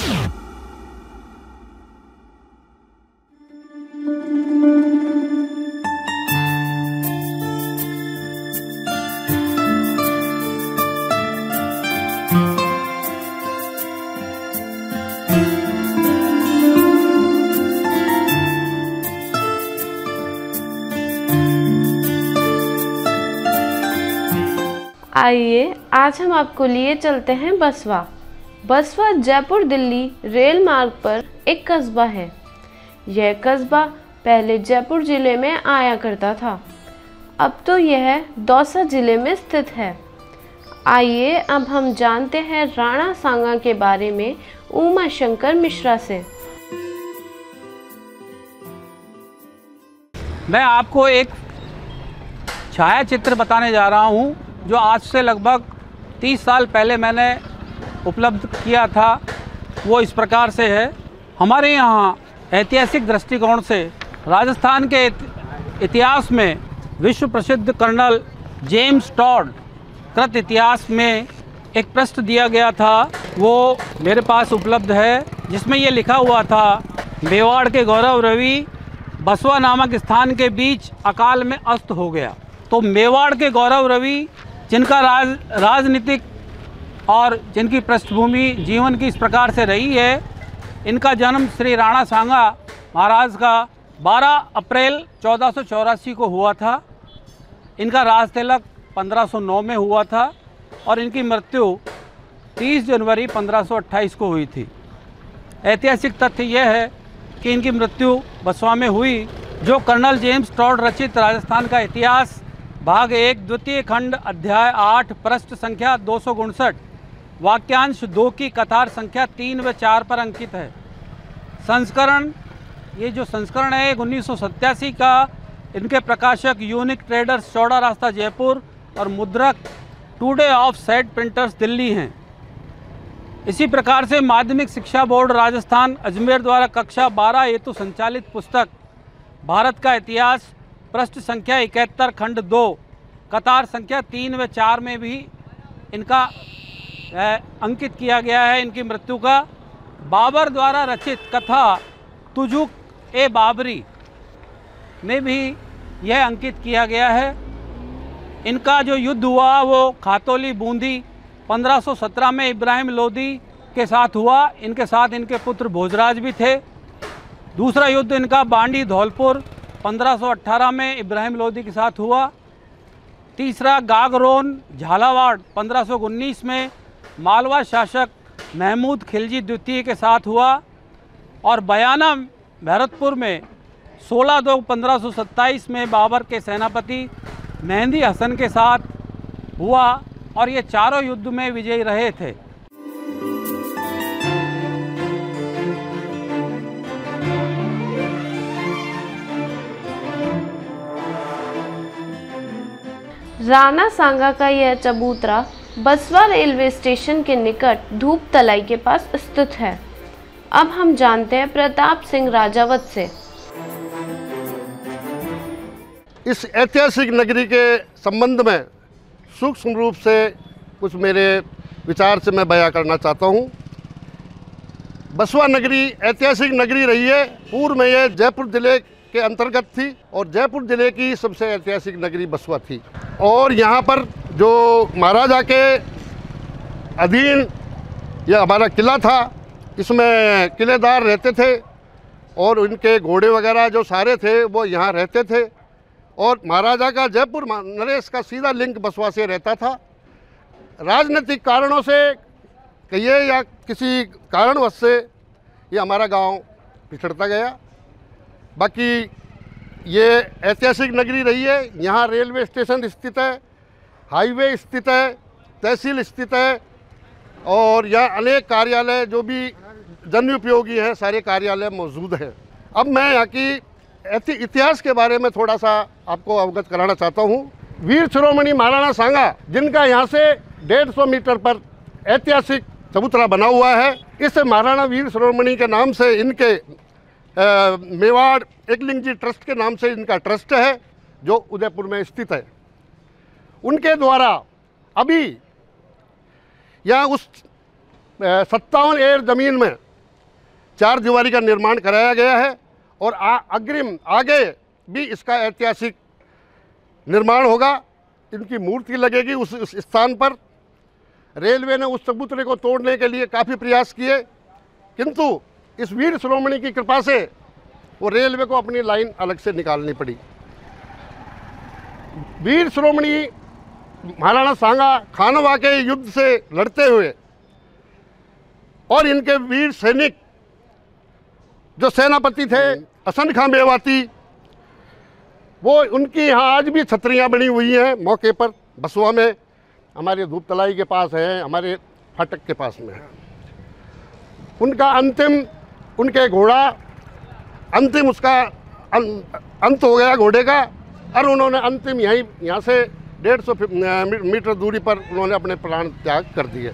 आइए आज हम आपको लिए चलते हैं बसवा। बसवा जयपुर दिल्ली रेल मार्ग पर एक कस्बा है। यह कस्बा पहले जयपुर जिले में आया करता था, अब तो यह दौसा जिले में स्थित है। आइए अब हम जानते हैं राणा सांगा के बारे में उमा शंकर मिश्रा से। मैं आपको एक छायाचित्र बताने जा रहा हूं जो आज से लगभग 30 साल पहले मैंने उपलब्ध किया था। वो इस प्रकार से है। हमारे यहाँ ऐतिहासिक दृष्टिकोण से राजस्थान के इतिहास में विश्व प्रसिद्ध कर्नल जेम्स टॉड कृत इतिहास में एक पृष्ठ दिया गया था, वो मेरे पास उपलब्ध है, जिसमें ये लिखा हुआ था, मेवाड़ के गौरव रवि बसवा नामक स्थान के बीच अकाल में अस्त हो गया। तो मेवाड़ के गौरव रवि जिनका राजनीतिक और जिनकी पृष्ठभूमि जीवन की इस प्रकार से रही है, इनका जन्म श्री राणा सांगा महाराज का 12 अप्रैल 1484 को हुआ था। इनका राज तिलक 1509 में हुआ था और इनकी मृत्यु 30 जनवरी 1528 को हुई थी। ऐतिहासिक तथ्य यह है कि इनकी मृत्यु बसवा में हुई, जो कर्नल जेम्स टॉड रचित राजस्थान का इतिहास भाग 1 द्वितीय खंड अध्याय 8 पृष्ठ संख्या 259 वाक्यांश 2 की कतार संख्या 3 व 4 पर अंकित है। संस्करण, ये जो संस्करण है 1987 का, इनके प्रकाशक यूनिक ट्रेडर्स चौड़ा रास्ता जयपुर और मुद्रक today of set printers Delhi हैं। इसी प्रकार से माध्यमिक शिक्षा बोर्ड राजस्थान अजमेर द्वारा कक्षा 12 हेतु संचालित पुस्तक भारत का इतिहास पृष्ठ संख्या 71 खंड 2 कतार संख्या 3 व 4 में भी इनका अंकित किया गया है इनकी मृत्यु का। बाबर द्वारा रचित कथा तुजुक ए बाबरी में भी यह अंकित किया गया है। इनका जो युद्ध हुआ वो खातौली बूंदी 1517 में इब्राहिम लोदी के साथ हुआ। इनके साथ इनके पुत्र भोजराज भी थे। दूसरा युद्ध इनका बांडी धौलपुर 1518 में इब्राहिम लोदी के साथ हुआ। तीसरा गागरोन झालावाड़ 1519 में मालवा शासक महमूद खिलजी द्वितीय के साथ हुआ और बयाना भरतपुर में 16/2/1527 में बाबर के सेनापति मेहंदी हसन के साथ हुआ और ये चारों युद्ध में विजयी रहे थे। राणा सांगा का यह चबूतरा बसवा रेलवे स्टेशन के निकट धूप तलाई के पास स्थित है। अब हम जानते हैं प्रताप सिंह राजावत से। इस ऐतिहासिक नगरी के संबंध में सूक्ष्म रूप से कुछ मेरे विचार से मैं बयां करना चाहता हूं। बसवा नगरी ऐतिहासिक नगरी रही है। पूर्व में यह जयपुर जिले के अंतर्गत थी और जयपुर जिले की सबसे ऐतिहासिक नगरी बसवा थी। और यहाँ पर जो महाराजा के अधीन यह हमारा किला था, इसमें किलेदार रहते थे और उनके घोड़े वगैरह जो सारे थे वो यहाँ रहते थे। और महाराजा का जयपुर नरेश का सीधा लिंक बसवा से रहता था। राजनीतिक कारणों से कहिए या किसी कारणवश से ये हमारा गांव पिछड़ता गया। बाकी ये ऐतिहासिक नगरी रही है। यहाँ रेलवे स्टेशन स्थित है, हाईवे स्थित है, तहसील स्थित है और यहाँ अनेक कार्यालय जो भी जन उपयोगी हैं सारे कार्यालय मौजूद हैं। अब मैं यहाँ की इतिहास के बारे में थोड़ा सा आपको अवगत कराना चाहता हूँ। वीर शिरोमणि महाराणा सांगा, जिनका यहाँ से 150 मीटर पर ऐतिहासिक चबूतरा बना हुआ है, इस महाराणा वीर शिरोमणि के नाम से इनके मेवाड़ एकलिंग जी ट्रस्ट के नाम से इनका ट्रस्ट है जो उदयपुर में स्थित है। उनके द्वारा अभी यहाँ उस 57 एकड़ ज़मीन में चार दीवारी का निर्माण कराया गया है और अग्रिम आगे भी इसका ऐतिहासिक निर्माण होगा। इनकी मूर्ति लगेगी उस स्थान पर। रेलवे ने उस चबूतरे को तोड़ने के लिए काफ़ी प्रयास किए, किंतु इस वीर शिरोमणि की कृपा से वो रेलवे को अपनी लाइन अलग से निकालनी पड़ी। वीर शिरोमणि महाराणा सांगा खानवा के युद्ध से लड़ते हुए और इनके वीर सैनिक जो सेनापति थे असन खां मेवाती, वो उनकी यहाँ आज भी छतरियाँ बनी हुई हैं मौके पर। बसवा में, हमारे धूपतलाई के पास है, हमारे फाटक के पास में है। उनका अंतिम, उनके घोड़ा अंतिम उसका अंत हो गया घोड़े का, और उन्होंने अंतिम यहाँ से 150 मीटर दूरी पर उन्होंने अपने प्राण त्याग कर दिए।